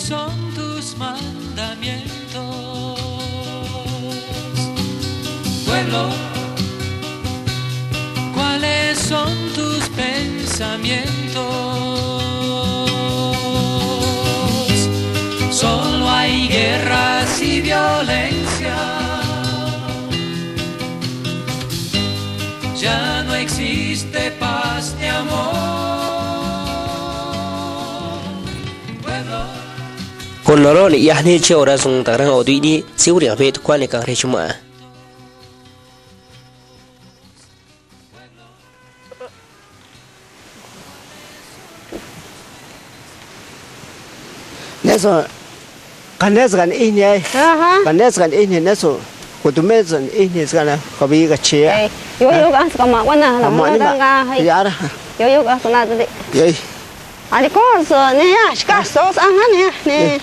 son tus mandamientos? Pueblo, ¿cuáles son tus pensamientos? Solo hay guerras y violencia. Ya no existe paz ni amor. Pueblo. Con loro ni yahni che ora sung tarang odui ni siu ria bet kwa ne ka re chuma. Neso kanes kan ini ai. Kanes kan ini neso. Kutumezan ini sekarang kabi kecil. Yo kan sama mana lah. Mana ya ada. Yo kan sana tadi. Yoi. Ada kos ni ya, sekarang sos angan ya ni.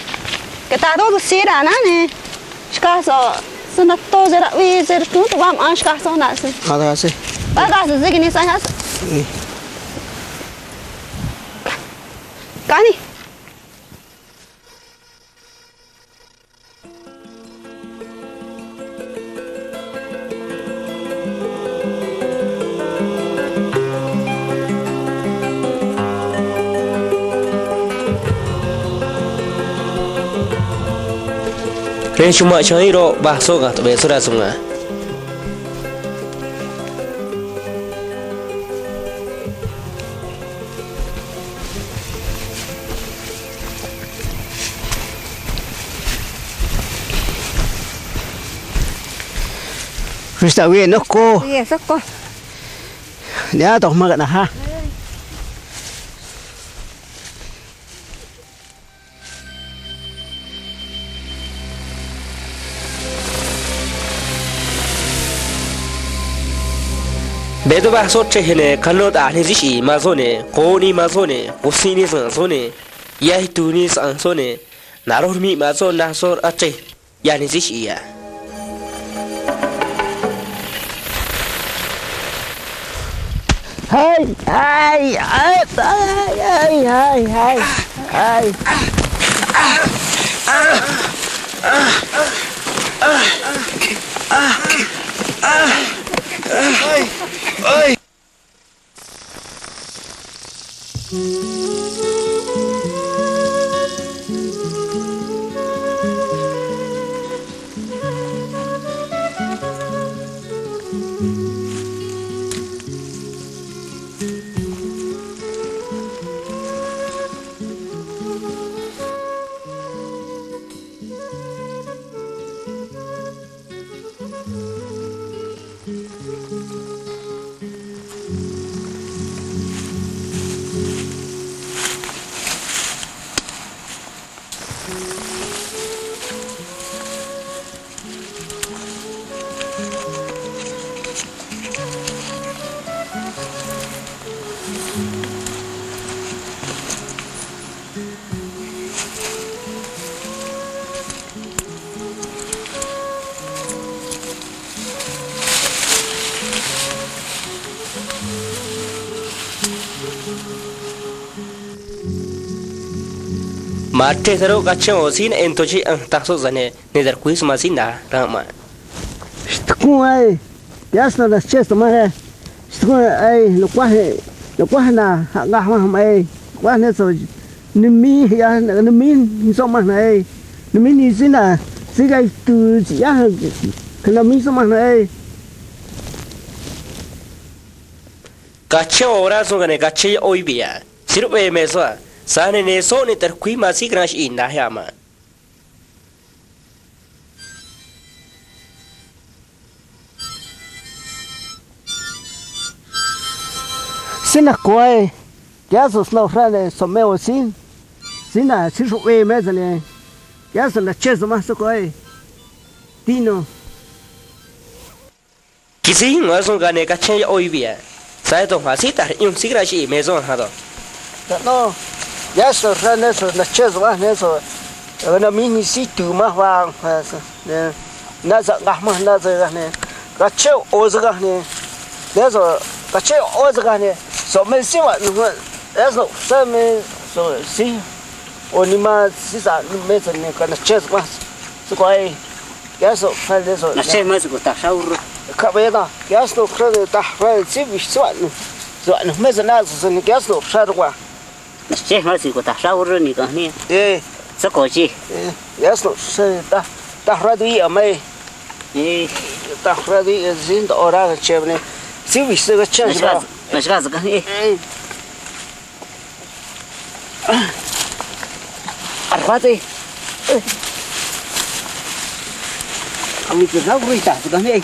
Kita tu sira na ni. Sekarang sana tu jerak we jerak tu tu bam an sekarang sana sih. Ada sih. Ada sih gini saya. Kani. Ren cuma cai ro bahso ka tu besura sunga. Krista we noko. Iya sokko. Dia toh makan ha. Bedo bahso cehne kalau tak ni sih mazone, koni mazone, usini mazone, ya itu ni mazone, naruh mi mazone nasor aceh, ya ni sih ya. Hai, hai, hai, hai, hai, hai, hai. Oi. Mate terus kacau osin entoji takso zane nedar kuis masih dah ramai. Stukun ai. Biasa dah cesto mah. Stukun ai lukuah na ngah mah ai. Lukuah ne so nimi ya nimi so mah ai. Nimi ni sina sigai tu ya kena mi so mah ai. Kacau orang so kan kacau oi biar. Sirup meswa. Sana ne so ni terkui masih kena indah ya ma. Sina koi, ya so slow frale so me osin. Sina sisu we me zane. Ya so la chezo mas koi. Tino. Kisi ngasong kan kacau oi biar. Saya tu masih tar yung sikra si meson hado. No. Ya so frale so la chezo mas ne so. Na mini situ mah wang. Na za ngah mah na za ne. Kacau o za ne. Ne so kacau o za ne. So me si wa nu. Ya so sa me so si. o ni más si sa me se ni con ches más su coi ya eso fue eso na che más ko ta shaur cabeza ya eso creo que está fue sí visual no me se nada se ni ya eso sharwa na che más ko ta shaur ni ka ni sa ko chi ya eso se está ready a me está ready sin hora chévere sí viste que ches na ska ka ni arfate kami ke shaur ita ka ni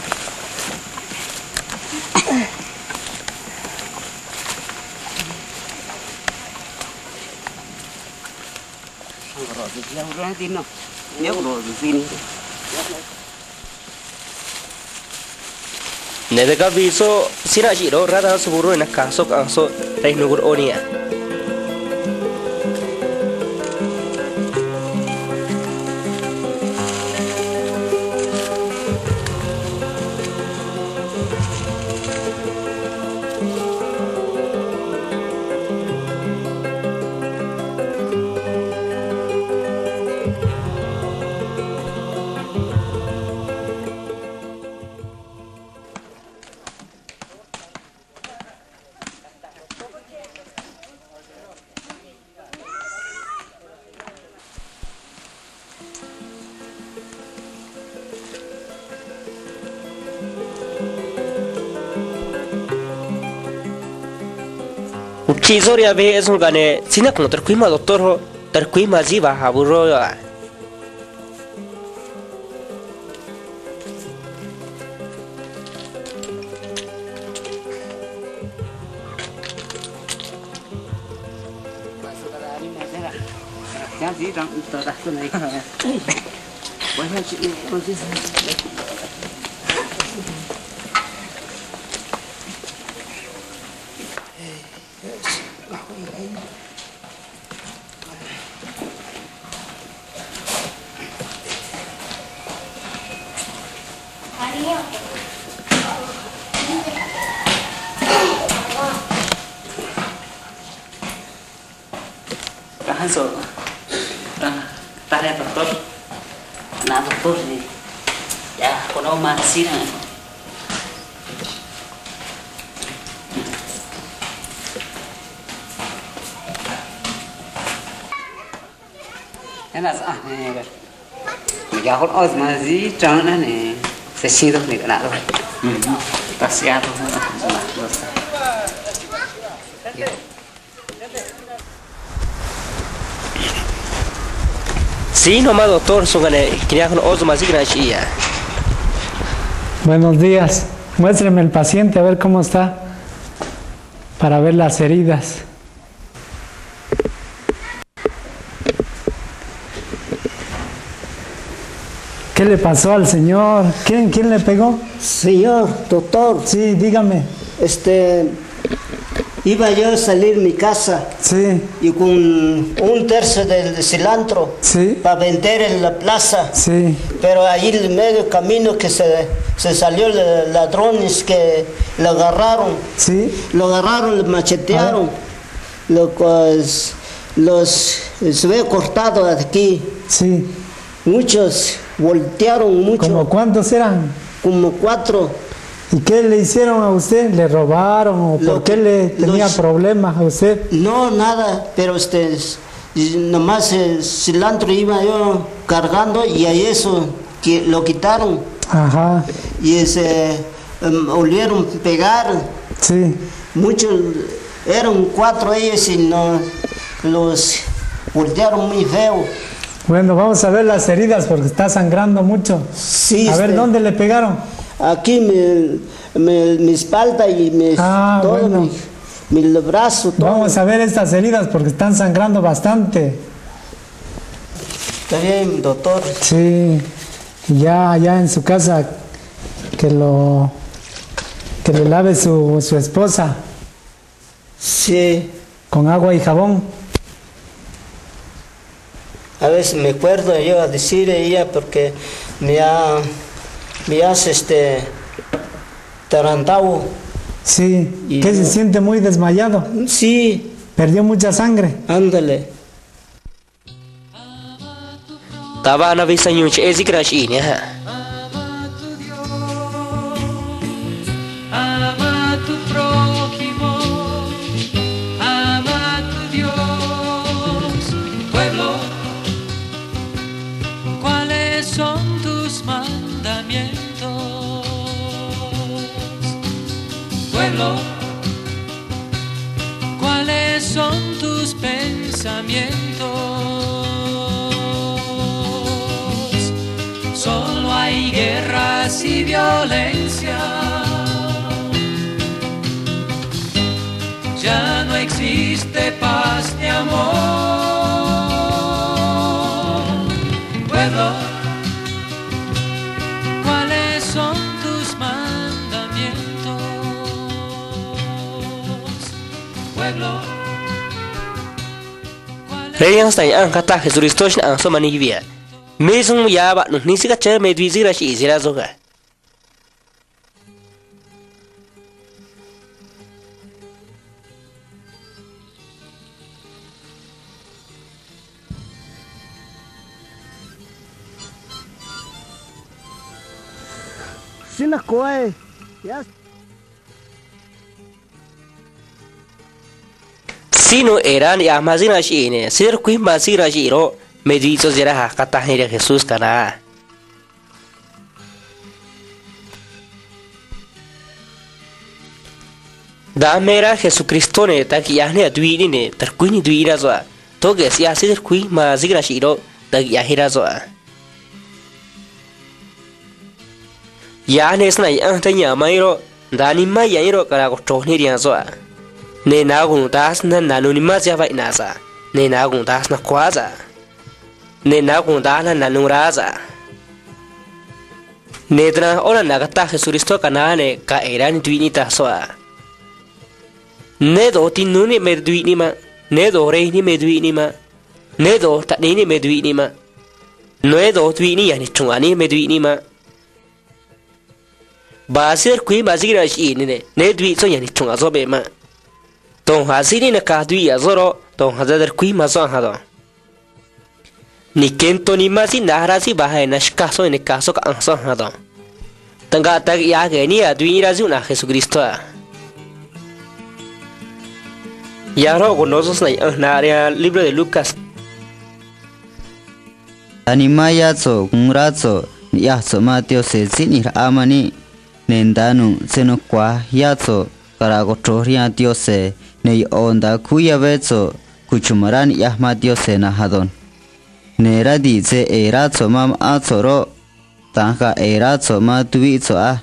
Nede ka biso sina jiro rada suburu na kasok angso rei nugur onia. Chizoria ve es un gane sina con terquima doctor terquima jiva haburo ya. So, tarea doktor, nah doktor ni, ya kalau masih na, enak ah ni kan, ya kalau os masih jangan ni, sesuatu ni nak tu, tak siap tu, Sí, nomás doctor, son gane quería con oso más y Buenos días. Muéstreme el paciente a ver cómo está para ver las heridas. ¿Qué le pasó al señor? ¿Quién le pegó? señor doctor Sí, dígame. Iba yo a salir de mi casa Sí, y con un tercio de cilantro sí, para vender en la plaza. sí, Pero ahí en medio camino que se salió ladrones que lo agarraron. sí. Lo agarraron, lo machetearon. Se ve cortado aquí. Sí. Muchos voltearon mucho. ¿Cómo cuántos eran? Como 4. ¿Y qué le hicieron a usted? ¿Le robaron o por qué le tenía problemas a usted? No, nada, pero nomás el cilantro iba yo cargando y a eso que lo quitaron. Ajá. Y olieron pegar. Sí. Muchos, eran 4 ellos y los voltearon muy feo. Bueno, vamos a ver las heridas porque está sangrando mucho. Sí, a ver, ¿dónde le pegaron? Aquí mi espalda y todo bueno. mi brazo. Todo. Vamos a ver estas heridas porque están sangrando bastante. Está bien, doctor. Sí, ya en su casa que le lave su esposa. Sí. Con agua y jabón. A veces me acuerdo yo a decirle a ella porque me hace tarantado. Sí, Y que se no. siente muy desmayado. Sí, Perdió mucha sangre. ándale. Taba na visa nyun che zikra shi ne ha. Ama tu prójimo, ama tu Dios, pueblo. ¿Cuáles son tus mandamientos, pueblo? ¿Cuáles son tus pensamientos? Solo hay guerras y violencia. Ya no existe paz ni amor, pueblo. ¿Cuáles son tus mandamientos, pueblo? Reyang sai ang kata Kristo ang so mani via. Mesung ya ba no ni sika che me dwi zikra shi zira zo ga. Sina koe. Yes. Sino eran ya mazina shi ne sir kui ma sira shi ro me dwi zo zira ha kata ni de Jesus kana. Da mera Jesucristo ne ta ki ya ne dwi ni ne tar kui ni dwi ra zo to ge sia sir kui ma zira shi ro ta ya hira zo. Ya ne sna ya ta nya mai ro da ni ma ya ro kara ko to ni ria zo. Ne na gun tas na nanu ni ma sia vai na sa. Ne na gun tas na kwaza. Ne na gun da na nanu raza. Ne tra ona na kata Jesucristo kana ne ka era ni dwi ni ta so. Ne do tin nu ni me dwi ni ma. Ne do re ni me dwi ni ma. Ne do ta ni me dwi ni ma. Ne do dwi ni ya ni chunga ni me dwi ni ma. Basir kui bazira shi ni ne dwi so ya ni chunga zo be ma. Tong hasini na ka dwi ya zoro tong hazadar kui ma so ha do. Ni kento ni ma si nahra si bahay na shkaso ni kaso ka angso ha do. Tanga tag ya ge ni ya dwi ra zu na Jesucristo. Ya ro con nosotros na área libro de Lucas. Animaya so ngurazo ya so Mateo se sini amani nendanu seno kwa ya so karago troria diose ne onda kuya bezo kuchumaran yahma diose na hadon nera dice erazo mam azoro tanka erazo ma tuizo a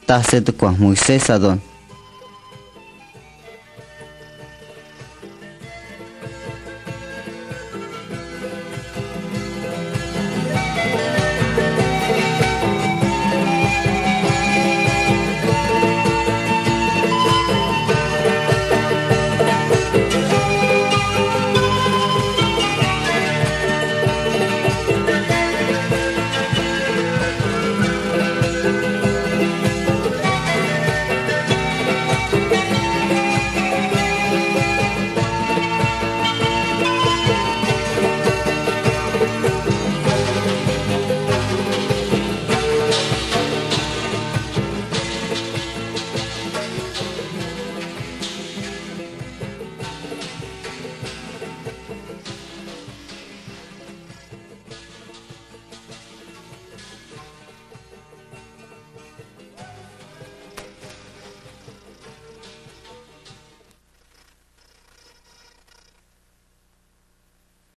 taset kwa Moisés adon